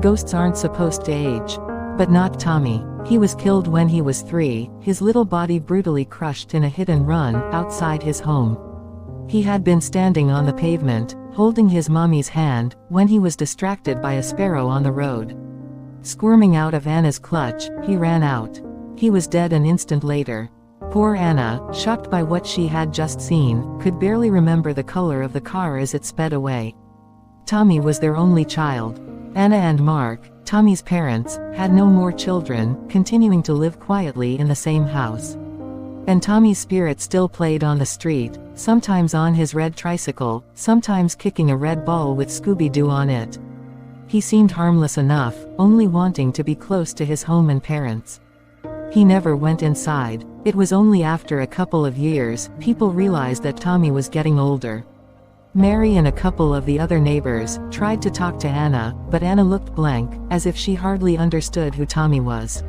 Ghosts aren't supposed to age. But not Tommy. He was killed when he was 3, his little body brutally crushed in a hit-and-run outside his home. He had been standing on the pavement, holding his mommy's hand, when he was distracted by a sparrow on the road. Squirming out of Anna's clutch, he ran out. He was dead an instant later. Poor Anna, shocked by what she had just seen, could barely remember the color of the car as it sped away. Tommy was their only child. Anna and Mark, Tommy's parents, had no more children, continuing to live quietly in the same house. And Tommy's spirit still played on the street, sometimes on his red tricycle, sometimes kicking a red ball with Scooby-Doo on it. He seemed harmless enough, only wanting to be close to his home and parents. He never went inside. It was only after a couple of years, people realized that Tommy was getting older. Mary and a couple of the other neighbors tried to talk to Anna, but Anna looked blank, as if she hardly understood who Tommy was.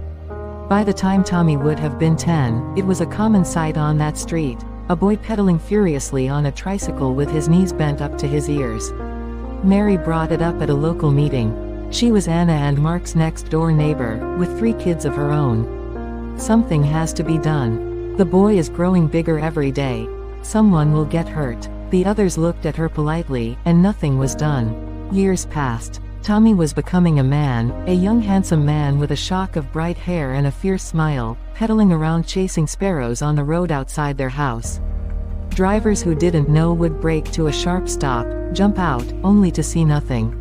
By the time Tommy would have been 10, it was a common sight on that street, a boy pedaling furiously on a tricycle with his knees bent up to his ears. Mary brought it up at a local meeting. She was Anna and Mark's next-door neighbor, with 3 kids of her own. Something has to be done. The boy is growing bigger every day. Someone will get hurt. The others looked at her politely, and nothing was done. Years passed. Tommy was becoming a man, a young handsome man with a shock of bright hair and a fierce smile, pedaling around chasing sparrows on the road outside their house. Drivers who didn't know would brake to a sharp stop, jump out, only to see nothing.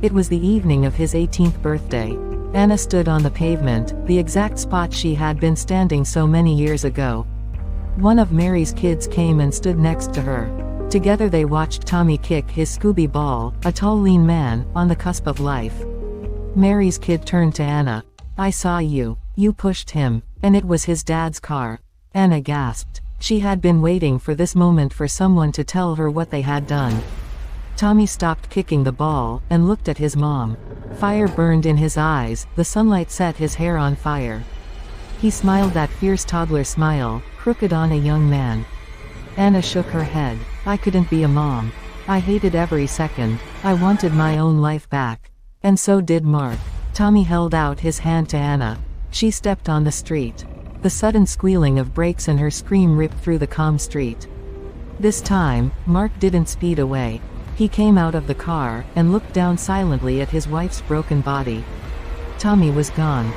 It was the evening of his 18th birthday. Anna stood on the pavement, the exact spot she had been standing so many years ago. One of Mary's kids came and stood next to her. Together they watched Tommy kick his Scooby ball, a tall lean man, on the cusp of life. Mary's kid turned to Anna. "I saw you. You pushed him. And it was his dad's car." Anna gasped. She had been waiting for this moment for someone to tell her what they had done. Tommy stopped kicking the ball, and looked at his mom. Fire burned in his eyes, the sunlight set his hair on fire. He smiled that fierce toddler smile, crooked on a young man. Anna shook her head. "I couldn't be a mom. I hated every second. I wanted my own life back." And so did Mark. Tommy held out his hand to Anna. She stepped on the street. The sudden squealing of brakes and her scream ripped through the calm street. This time, Mark didn't speed away. He came out of the car, and looked down silently at his wife's broken body. Tommy was gone.